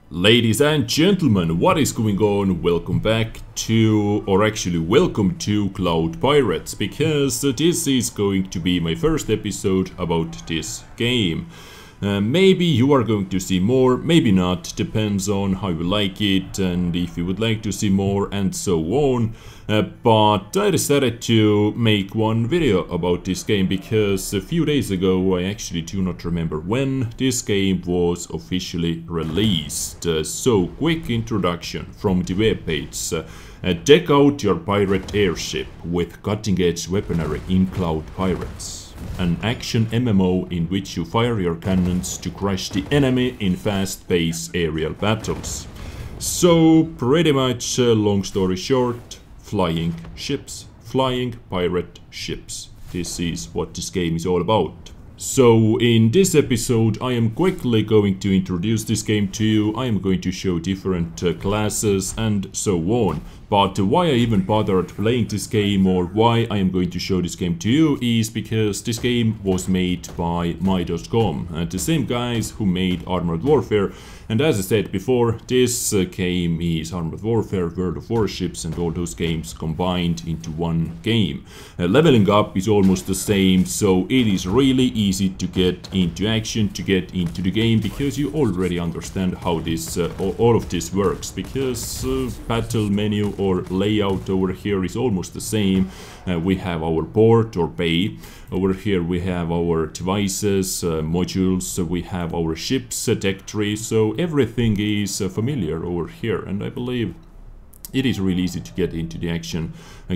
Ladies and gentlemen, what is going on? Welcome back to, or actually welcome to Cloud Pirates, because this is going to be my first episode about this game. Maybe you are going to see more, maybe not, depends on how you like it and if you would like to see more and so on. But I decided to make one video about this game because a few days ago, I actually do not remember when, this game was officially released. So quick introduction from the webpage. Deck out your pirate airship with cutting-edge weaponry in Cloud Pirates. An action MMO in which you fire your cannons to crush the enemy in fast-paced aerial battles. So, pretty much, long story short, flying ships. Flying pirate ships. This is what this game is all about. So, in this episode, I am quickly going to introduce this game to you. I am going to show different classes and so on. But why I even bothered playing this game, or why I am going to show this game to you, is because this game was made by my.com, the same guys who made Armored Warfare. And as I said before, this game is Armored Warfare, World of Warships and all those games combined into one game. Leveling up is almost the same, so it is really easy to get into action, to get into the game, because you already understand how this all of this works, because battle menu or layout over here is almost the same. We have our port or bay. Over here we have our devices, modules, we have our ships, tech tree, so everything is familiar over here, and I believe it is really easy to get into the action.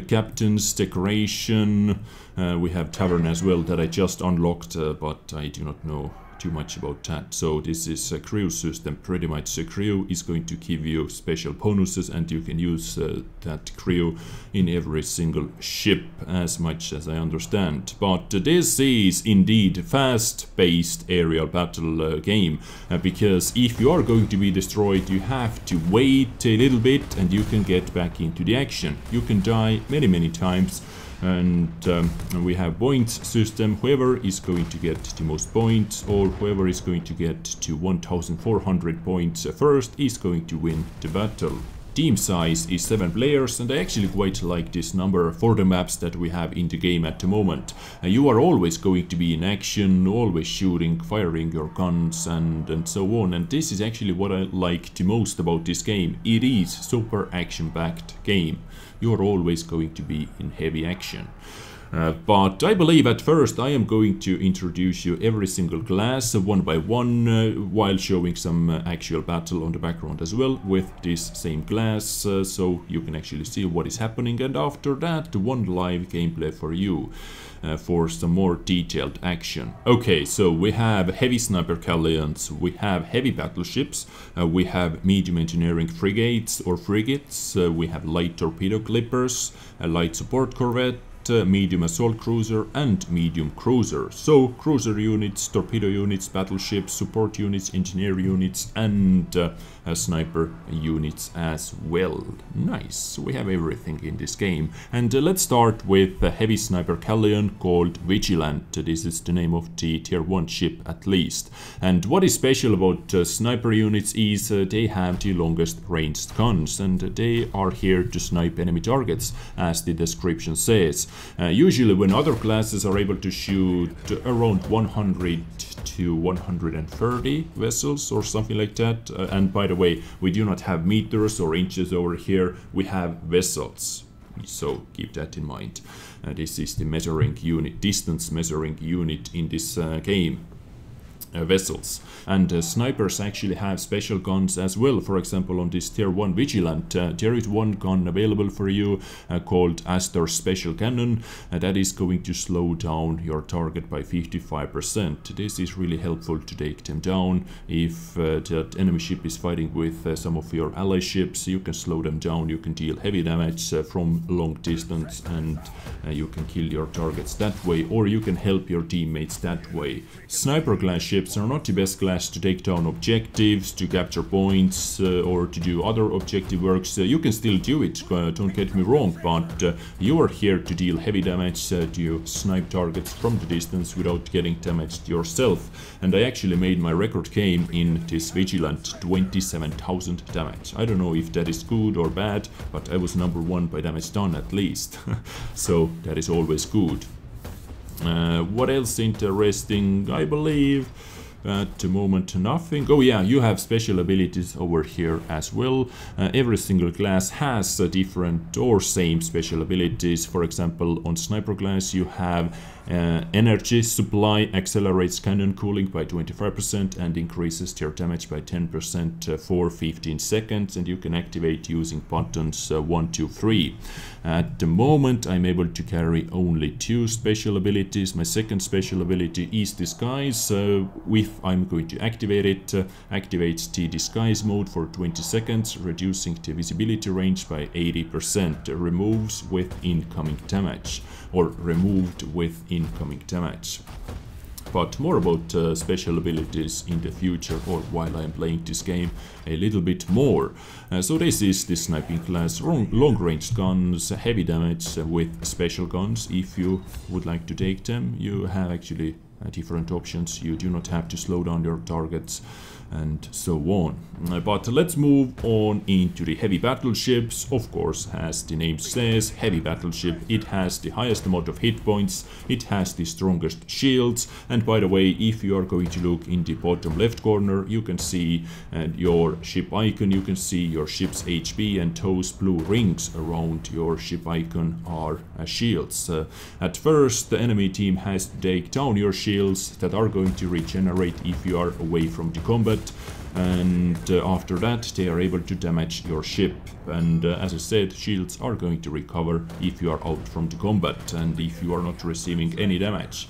Captain's decoration, we have tavern as well that I just unlocked, but I do not know too much about that. So this is a crew system. Pretty much the crew is going to give you special bonuses, and you can use that crew in every single ship, as much as I understand. But this is indeed fast-paced aerial battle game, because if you are going to be destroyed, you have to wait a little bit and you can get back into the action. You can die many times. And we have points system. Whoever is going to get the most points, or whoever is going to get to 1400 points first, is going to win the battle. Team size is 7 players, and I actually quite like this number for the maps that we have in the game at the moment. You are always going to be in action, always shooting, firing your guns and so on, and this is actually what I like the most about this game. It is super action-packed game. You are always going to be in heavy action. But I believe at first I am going to introduce you every single class one by one, while showing some actual battle on the background as well with this same class, so you can actually see what is happening, and after that one live gameplay for you. For some more detailed action. Okay, so we have heavy sniper galleons, we have heavy battleships, we have medium engineering frigates or frigates, we have light torpedo clippers, a light support corvette, medium assault cruiser and medium cruiser. So cruiser units, torpedo units, battleships, support units, engineer units and sniper units as well. Nice, we have everything in this game. And let's start with a heavy sniper galleon called Vigilant. This is the name of the tier 1 ship at least. And what is special about sniper units is they have the longest ranged guns, and they are here to snipe enemy targets, as the description says. Usually when other classes are able to shoot around 100 to 130 vessels or something like that, and by the way, we do not have meters or inches over here, we have vessels, so keep that in mind. This is the measuring unit, distance measuring unit in this game. Vessels. And snipers actually have special guns as well. For example, on this tier 1 Vigilant, there is one gun available for you called Astor Special Cannon. That is going to slow down your target by 55%. This is really helpful to take them down. If that enemy ship is fighting with some of your ally ships, you can slow them down, you can deal heavy damage from long distance, and you can kill your targets that way, or you can help your teammates that way. Sniper class ships battleships are not the best class to take down objectives, to capture points, or to do other objective works. You can still do it, don't get me wrong, but you are here to deal heavy damage, to snipe targets from the distance without getting damaged yourself. And I actually made my record game in this Vigilant, 27,000 damage. I don't know if that is good or bad, but I was number 1 by damage done at least. So that is always good. What else interesting? I believe at the moment nothing. Oh yeah, you have special abilities over here as well. Every single class has different or same special abilities. For example, on sniper class you have energy supply, accelerates cannon cooling by 25% and increases tier damage by 10% for 15 seconds, and you can activate using buttons 1, 2, 3. At the moment I'm able to carry only 2 special abilities. My second special ability is disguise. If I'm going to activate it, activates the disguise mode for 20 seconds, reducing the visibility range by 80%, removes with incoming damage, or removed with incoming damage. But more about special abilities in the future, or while I'm playing this game a little bit more. So this is the sniping class, long-range guns, heavy damage with special guns. If you would like to take them, you have actually different options. You do not have to slow down your targets and so on. But let's move on into the heavy battleships. Of course, as the name says, heavy battleship, it has the highest amount of hit points, it has the strongest shields, and by the way, if you are going to look in the bottom left corner, you can see your ship icon, you can see your ship's HP, and those blue rings around your ship icon are shields. At first, the enemy team has to take down your shields that are going to regenerate if you are away from the combat, and after that they are able to damage your ship. And as I said, shields are going to recover if you are out from the combat and if you are not receiving any damage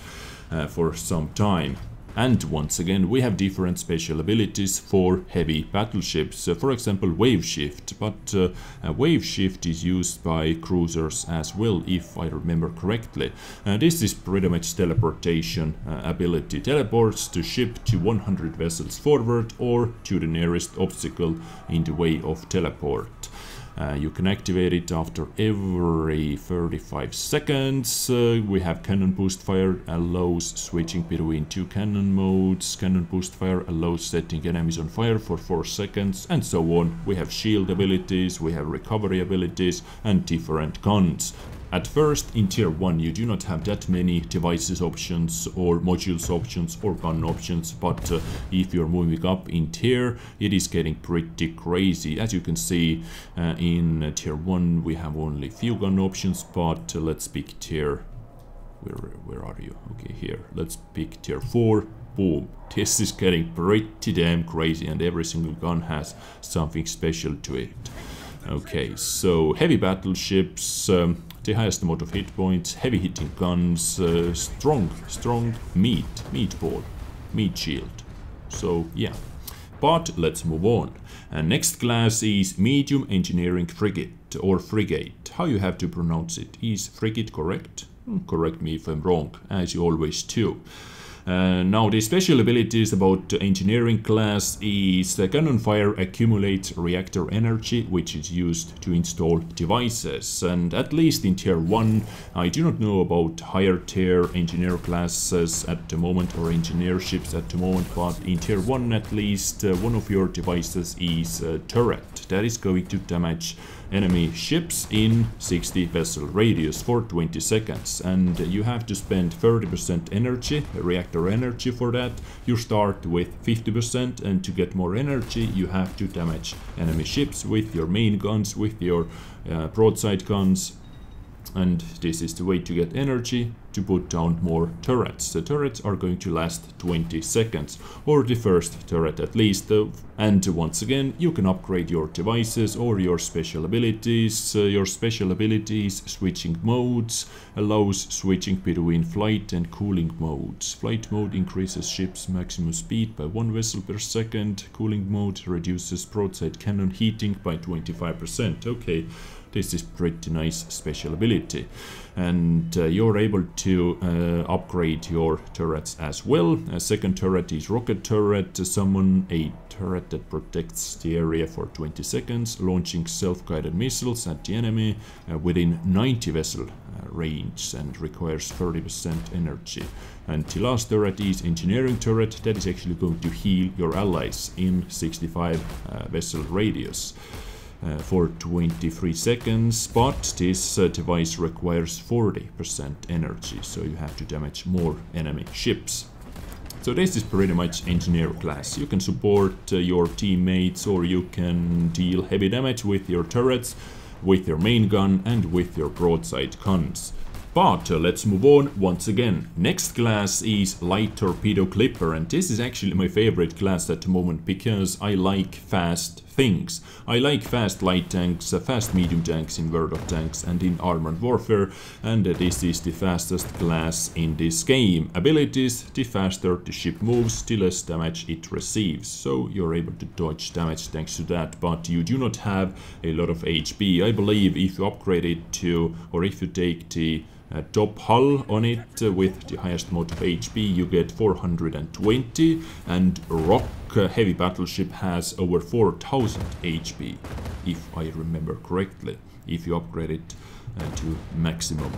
for some time. And once again, we have different special abilities for heavy battleships. For example, wave shift, but wave shift is used by cruisers as well, if I remember correctly. This is pretty much teleportation ability. Teleports the ship to 100 vessels forward or to the nearest obstacle in the way of teleport. You can activate it after every 35 seconds. We have cannon boost fire, allows switching between 2 cannon modes. Cannon boost fire allows setting enemies on fire for 4 seconds, and so on. We have shield abilities, we have recovery abilities, and different guns. At first, in tier 1, you do not have that many devices options or modules options or gun options, but if you're moving up in tier, it is getting pretty crazy. As you can see, in tier 1 we have only few gun options, but let's pick tier... Where are you? Okay, here. Let's pick tier 4. Boom. This is getting pretty damn crazy, and every single gun has something special to it. Okay, so heavy battleships, the highest amount of hit points, heavy hitting guns, strong meat shield. So yeah, but let's move on. Next class is medium engineering frigate, or frigate. How you have to pronounce it? Is frigate correct? Correct me if I'm wrong, as you always do. Now the special abilities about the engineering class is cannon fire accumulates reactor energy, which is used to install devices, and at least in tier 1, I do not know about higher tier engineer classes at the moment or engineer ships at the moment, but in tier 1 at least one of your devices is a turret that is going to damage enemy ships in 60 vessel radius for 20 seconds, and you have to spend 30% energy, reactor energy, for that. You start with 50%, and to get more energy you have to damage enemy ships with your main guns, with your broadside guns, and this is the way to get energy to put down more turrets. The turrets are going to last 20 seconds, or the first turret at least, and once again you can upgrade your devices or your special abilities. Your special abilities, switching modes, allows switching between flight and cooling modes. Flight mode increases ship's maximum speed by 1 vessel per second. Cooling mode reduces broadside cannon heating by 25%. Okay, this is pretty nice special ability, and you're able to upgrade your turrets as well. Second turret is rocket turret. Summon a turret that protects the area for 20 seconds, launching self-guided missiles at the enemy within 90 vessel range and requires 30% energy. And the last turret is engineering turret that is actually going to heal your allies in 65 vessel radius. For 23 seconds, but this device requires 40% energy, so you have to damage more enemy ships. So this is pretty much engineer class. You can support your teammates, or you can deal heavy damage with your turrets, with your main gun and with your broadside guns. But let's move on once again. Next class is Light Torpedo Clipper, and this is actually my favorite class at the moment because I like fast things. I like fast light tanks, fast medium tanks in World of Tanks and in Armored Warfare, and this is the fastest class in this game. Abilities: the faster the ship moves, the less damage it receives. So you're able to dodge damage thanks to that, but you do not have a lot of HP. I believe if you upgrade it to, or if you take the top hull on it with the highest amount of HP, you get 420, and Rock heavy battleship has over 4000 HP, if I remember correctly, if you upgrade it to maximum.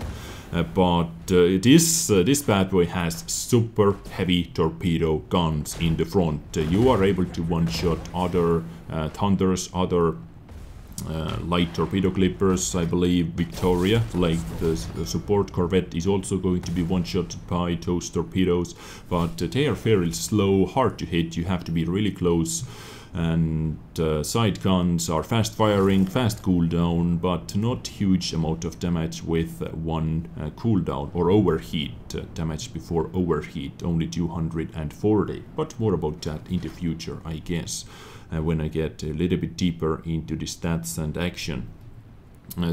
But this bad boy has super heavy torpedo guns in the front. You are able to one-shot other Thunders, other light torpedo clippers. I believe Victoria, like the support corvette, is also going to be one-shot by those torpedoes, but they are fairly slow, hard to hit, you have to be really close. And side guns are fast firing, fast cooldown, but not huge amount of damage with one cooldown or overheat. Damage before overheat, only 240, but more about that in the future, I guess, when I get a little bit deeper into the stats and action.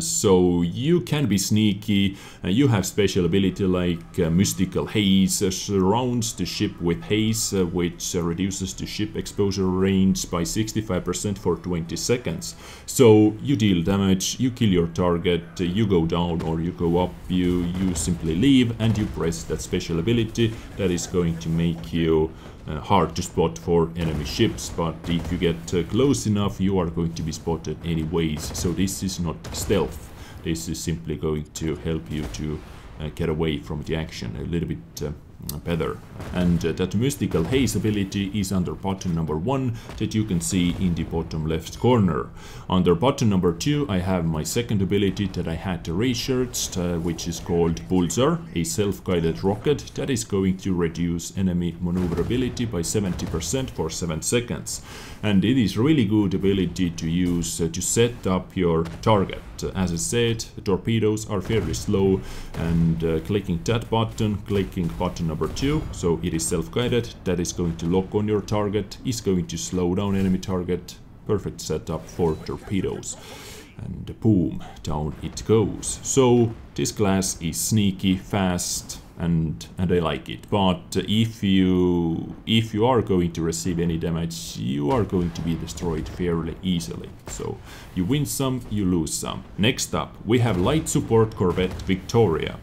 So you can be sneaky, you have special ability like Mystical Haze, surrounds the ship with haze, which reduces the ship exposure range by 65% for 20 seconds. So you deal damage, you kill your target, you go down or you go up, you simply leave and you press that special ability that is going to make you hard to spot for enemy ships, but if you get close enough you are going to be spotted anyways. So this is not stealth, this is simply going to help you to get away from the action a little bit better. And that Mystical Haze ability is under button number 1 that you can see in the bottom left corner. Under button number 2 I have my second ability that I had researched, which is called Pulsar, a self-guided rocket that is going to reduce enemy maneuverability by 70% for 7 seconds. And it is really good ability to use to set up your target. As I said, the torpedoes are fairly slow, and clicking that button, clicking button number 2, so it is self-guided, that is going to lock on your target, is going to slow down enemy target. Perfect setup for torpedoes. And boom, down it goes. So this class is sneaky, fast, and I like it. But if you are going to receive any damage, you are going to be destroyed fairly easily. So you win some, you lose some. Next up, we have Light Support Corvette Victoria.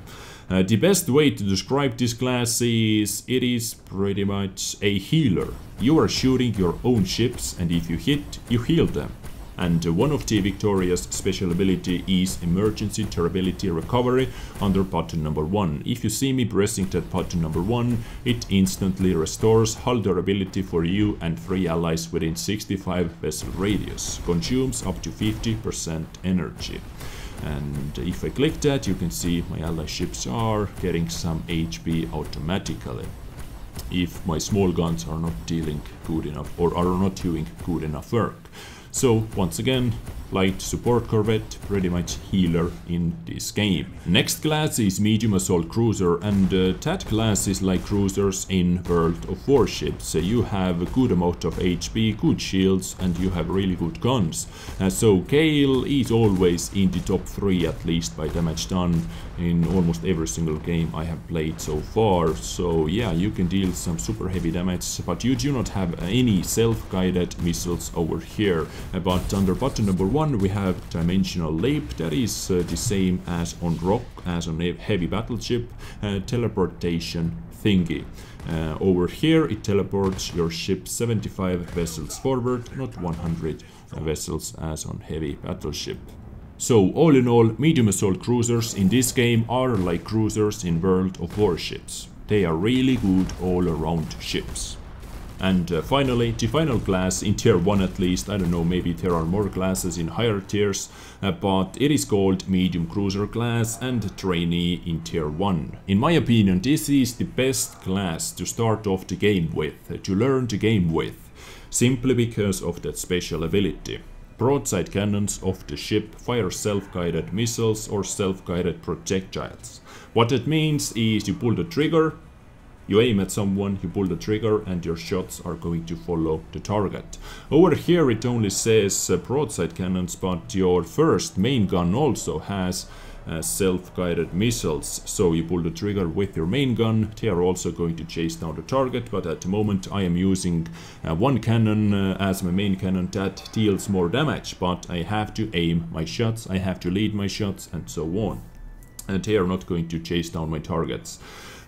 The best way to describe this class is it is pretty much a healer. You are shooting your own ships, and if you hit, you heal them. And one of the Victoria's special ability is Emergency Durability Recovery under button number 1. If you see me pressing that button number 1, it instantly restores hull durability for you and 3 allies within 65 vessel radius. Consumes up to 50% energy. And if I click that, you can see my ally ships are getting some HP automatically, if my small guns are not dealing good enough or are not doing good enough work. So once again, light support corvette, pretty much healer in this game. Next class is medium assault cruiser, and that class is like cruisers in World of Warships. You have a good amount of HP, good shields, and you have really good guns. So Gale is always in the top 3 at least by damage done in almost every single game I have played so far. So yeah, you can deal some super heavy damage, but you do not have any self-guided missiles over here. But under button number 1 1 we have dimensional leap, that is the same as on rock, as on a heavy battleship, teleportation thingy. Over here it teleports your ship 75 vessels forward, not 100 vessels as on heavy battleship. So all in all, medium assault cruisers in this game are like cruisers in World of Warships. They are really good all around ships. And finally, the final class, in tier 1 at least, I don't know, maybe there are more classes in higher tiers, but it is called medium cruiser class and trainee in tier 1. In my opinion, this is the best class to start off the game with, to learn the game with, simply because of that special ability. Broadside cannons of the ship fire self-guided missiles or self-guided projectiles. What that means is you pull the trigger, you aim at someone, you pull the trigger, and your shots are going to follow the target. Over here it only says broadside cannons, but your first main gun also has self-guided missiles. So you pull the trigger with your main gun, they are also going to chase down the target, but at the moment I am using one cannon as my main cannon that deals more damage, but I have to aim my shots, I have to lead my shots, and so on. And they are not going to chase down my targets.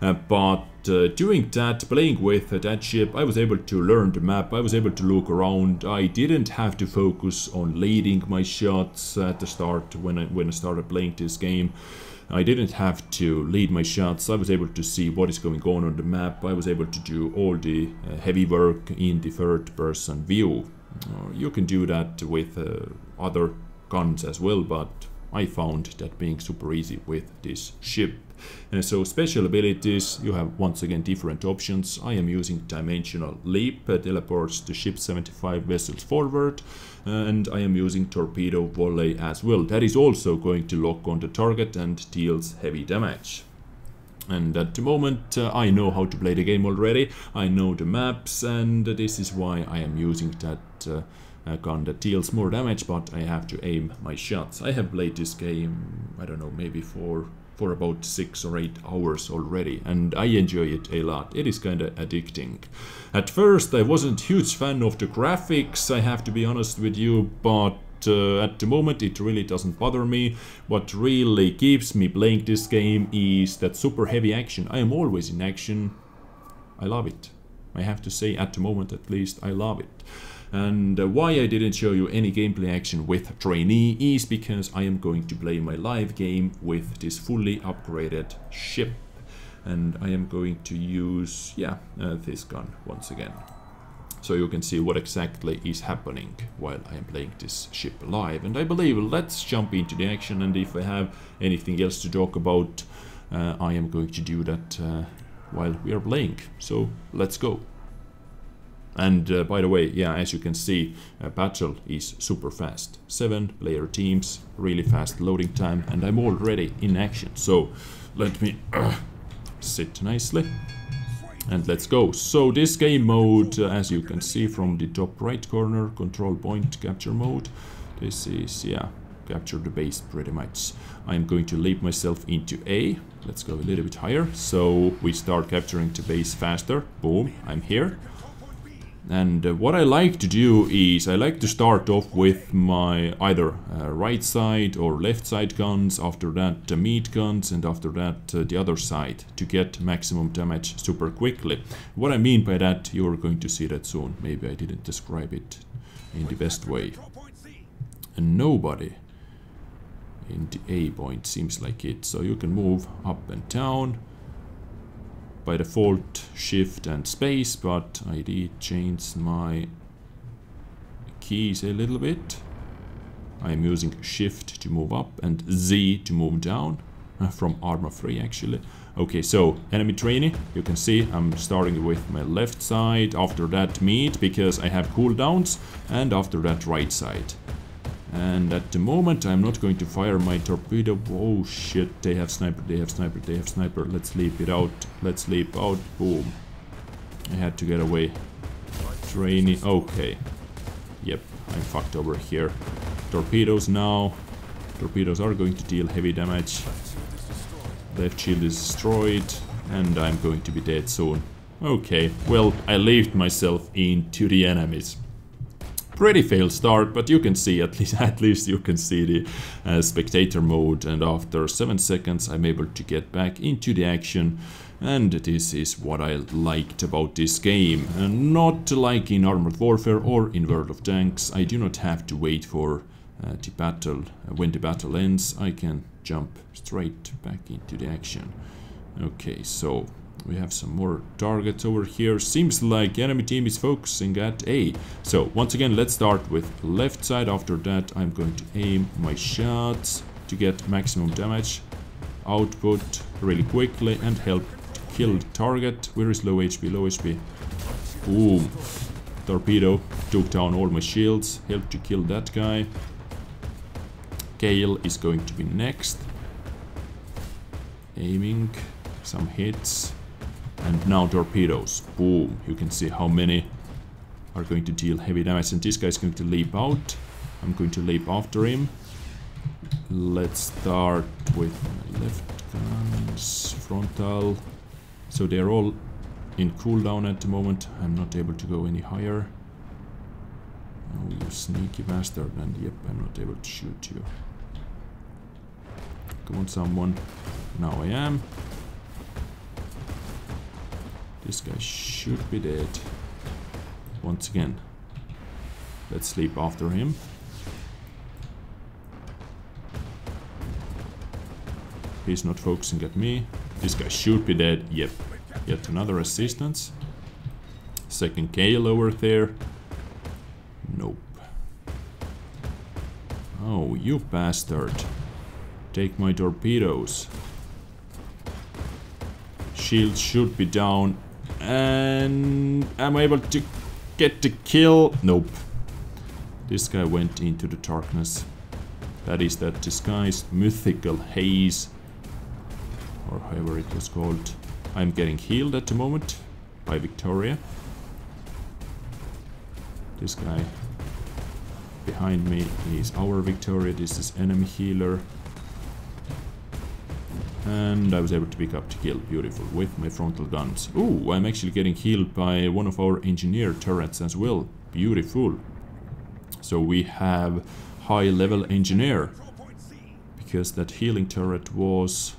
But doing that, playing with that ship, I was able to learn the map, I was able to look around, I didn't have to focus on leading my shots at the start when I started playing this game. I didn't have to lead my shots, I was able to see what is going on the map, I was able to do all the heavy work in the third person view. You can do that with other guns as well, but I found that being super easy with this ship. So special abilities, you have once again different options. I am using dimensional leap, teleports the ship 75 vessels forward, and I am using torpedo volley as well. That is also going to lock on the target and deals heavy damage. And at the moment I know how to play the game already, I know the maps, and this is why I am using that gun that deals more damage, but I have to aim my shots. I have played this game, I don't know, maybe for about 6 or 8 hours already, and I enjoy it a lot. It is kinda addicting. At first I wasn't a huge fan of the graphics, I have to be honest with you, but at the moment it really doesn't bother me. What really keeps me playing this game is that super heavy action. I am always in action. I love it. I have to say, at the moment at least, I love it. And why I didn't show you any gameplay action with trainee is because I am going to play my live game with this fully upgraded ship. And I am going to use, this gun once again. So you can see what exactly is happening while I am playing this ship live. And I believe, let's jump into the action, and if I have anything else to talk about, I am going to do that while we are playing. So let's go. And by the way, as you can see, battle is super fast. 7 player teams, really fast loading time, and I'm already in action. So let me sit nicely and let's go. So this game mode, as you can see from the top right corner, control point capture mode. This is, capture the base pretty much. I'm going to leap myself into A. Let's go a little bit higher. So we start capturing the base faster. Boom, I'm here. And what I like to do is I like to start off with my either right side or left side guns, after that the meat guns, and after that the other side, to get maximum damage super quickly. What I mean by that, you're going to see that soon. Maybe I didn't describe it in the best way. And nobody in the A point seems like it, so you can move up and down. By default shift and space, but I did change my keys a little bit. I am using shift to move up and Z to move down, from Arma 3 actually. Okay, so enemy trainee, you can see I'm starting with my left side, after that meat because I have cooldowns, and after that right side. And at the moment I'm not going to fire my torpedo. Oh shit, they have sniper, they have sniper, they have sniper. Let's leap it out, let's leap out. Boom. I had to get away. Trainee, okay. Yep, I'm fucked over here. Torpedoes now. Torpedoes are going to deal heavy damage. Left shield is destroyed, and I'm going to be dead soon. Okay, well, I leaped myself into the enemies. Pretty failed start, but you can see, at least you can see the spectator mode, and after 7 seconds I'm able to get back into the action, and this is what I liked about this game. And not like in Armored Warfare or in World of Tanks, I do not have to wait for the battle. When the battle ends, I can jump straight back into the action. Okay, so we have some more targets over here. Seems like enemy team is focusing at A. So once again, let's start with left side. After that, I'm going to aim my shots to get maximum damage output really quickly and help to kill the target. Where is low HP? Low HP. Boom. Torpedo took down all my shields. Help to kill that guy. Gale is going to be next. Aiming. Some hits. And now torpedoes. Boom. You can see how many are going to deal heavy damage. And this guy is going to leap out. I'm going to leap after him. Let's start with my left guns. Frontal. So they're all in cooldown at the moment. I'm not able to go any higher. Oh, you sneaky bastard. And yep, I'm not able to shoot you. Come on, someone. Now I am. This guy should be dead. Once again. Let's leap after him. He's not focusing at me. This guy should be dead. Yep. Yet another assistance. Second Gale over there. Nope. Oh, you bastard. Take my torpedoes. Shield should be down. And am I able to get the kill? Nope. This guy went into the darkness. That is that disguised mythical haze, or however it was called. I'm getting healed at the moment by Victoria. This guy behind me is our Victoria. This is enemy healer. And I was able to pick up the kill. Beautiful. With my frontal guns. Ooh, I'm actually getting healed by one of our engineer turrets as well. Beautiful. So we have high level engineer. Because that healing turret was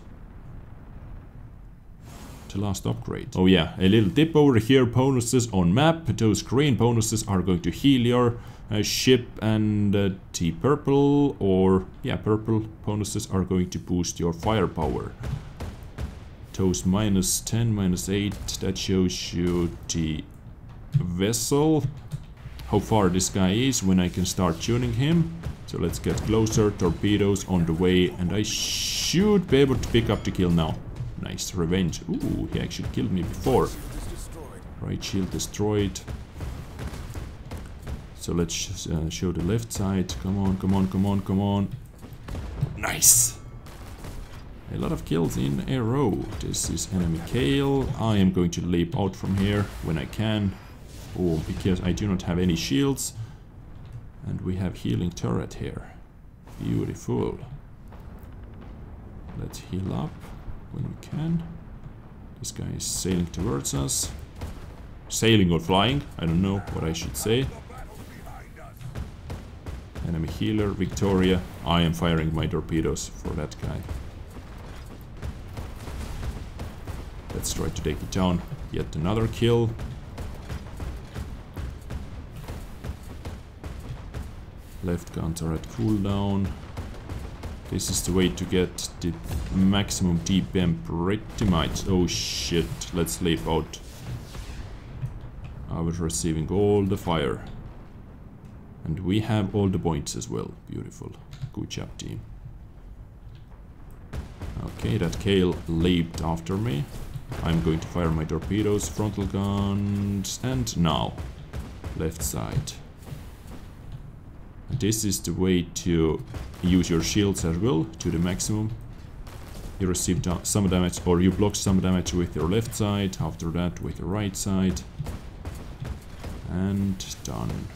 the last upgrade. Oh yeah, a little tip over here. Bonuses on map. Those green bonuses are going to heal your ship, and the purple, or yeah, purple bonuses are going to boost your firepower. Those -10, -8, that shows you the vessel, how far this guy is when I can start tuning him. So let's get closer. Torpedoes on the way, and I should be able to pick up the kill now. Nice, revenge. Ooh, he actually killed me before. Right shield destroyed. So let's show the left side. Come on, come on, come on, come on. Nice! A lot of kills in a row. This is enemy Gale. I am going to leap out from here when I can. Oh, because I do not have any shields. And we have healing turret here. Beautiful. Let's heal up when we can. This guy is sailing towards us. Sailing or flying, I don't know what I should say. Enemy healer, Victoria. I am firing my torpedoes for that guy. Let's try to take it down. Yet another kill. Left guns are at cooldown. This is the way to get the maximum DPM pretty much. Oh shit, let's leap out. I was receiving all the fire. And we have all the points as well. Beautiful. Good job, team. Okay, that Gale leaped after me. I'm going to fire my torpedoes, frontal guns, and now left side. This is the way to use your shields as well to the maximum. You receive some damage, or you block some damage with your left side, after that with your right side. And done.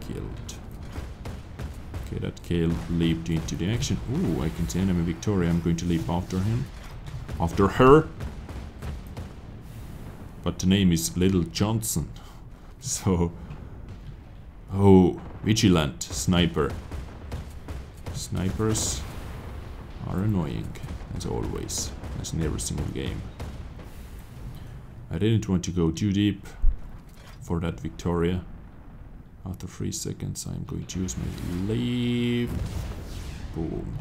Killed. Okay, that Gale leaped into the action. Ooh, I can see enemy Victoria. I'm going to leap after him. After her. but the name is Little Johnson. So... Oh, vigilant sniper. Snipers are annoying, as always, as in every single game. I didn't want to go too deep for that Victoria. After 3 seconds I'm going to use my leap. Boom.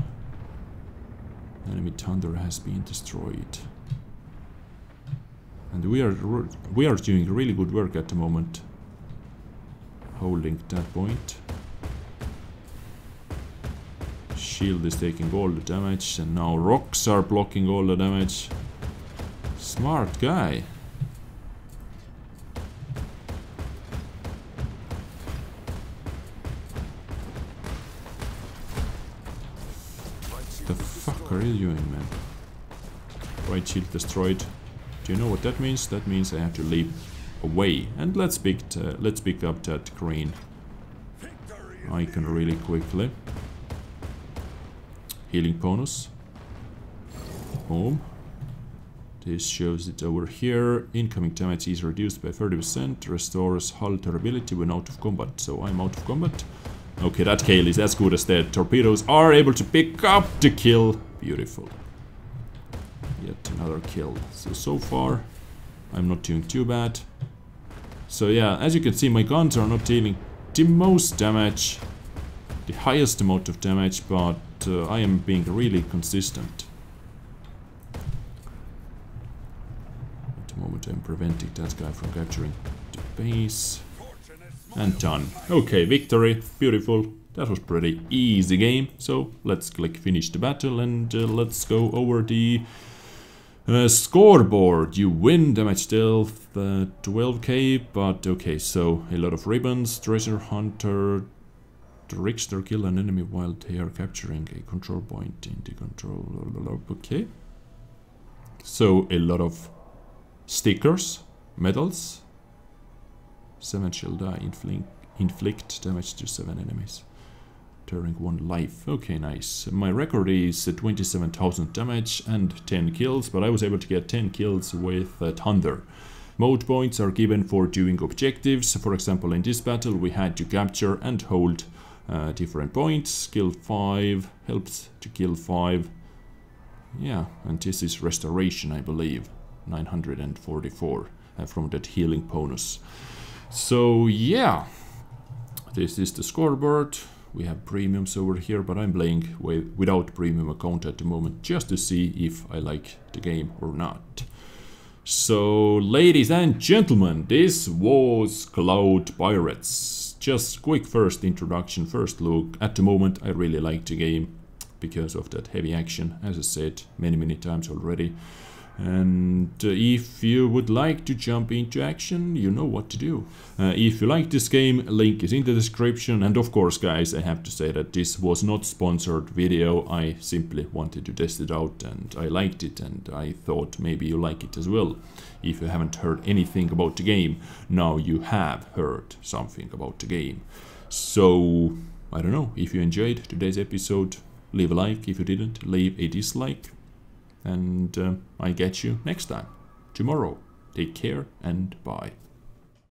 Enemy Thunder has been destroyed. And we are doing really good work at the moment. Holding that point. Shield is taking all the damage, and now rocks are blocking all the damage. Smart guy. The fuck are you doing, man? Right shield destroyed. Do you know what that means? That means I have to leap away. And let's pick up that green icon really quickly. Healing bonus. Boom. This shows it over here. Incoming damage is reduced by 30%. Restores hull durability when out of combat. So I'm out of combat. Okay, that kill is as good as dead. Torpedoes are able to pick up the kill. Beautiful. Yet another kill. So far, I'm not doing too bad. So yeah, as you can see, my guns are not dealing the most damage, the highest amount of damage, but I am being really consistent. At the moment I'm preventing that guy from capturing the base. And done. Okay, victory. Beautiful. That was pretty easy game. So let's click finish the battle and let's go over the scoreboard. You win damage stealth 12k, but okay, so a lot of ribbons, treasure hunter, trickster kill an enemy while they are capturing a control point in the control. Okay, so a lot of stickers, medals. 7 shall die, inflict damage to 7 enemies, turning 1 life. Okay, nice. My record is 27,000 damage and 10 kills, but I was able to get 10 kills with Thunder. Mode points are given for doing objectives. For example, in this battle we had to capture and hold different points. Kill 5 helps to kill 5. Yeah, and this is restoration, I believe. 944 from that healing bonus. So yeah, this is the scoreboard. We have premiums over here, but I'm playing without premium account at the moment just to see if I like the game or not. So ladies and gentlemen, this was Cloud Pirates. Just quick first introduction, first look. At the moment I really like the game because of that heavy action, as I said many times already. And if you would like to jump into action, you know what to do. If you like this game, link is in the description. And of course, guys, I have to say that this was not sponsored video. I simply wanted to test it out and I liked it, and I thought maybe you like it as well. If you haven't heard anything about the game, now you have heard something about the game. So, I don't know, if you enjoyed today's episode, leave a like. If you didn't, leave a dislike. And I get you next time, tomorrow. Take care and bye.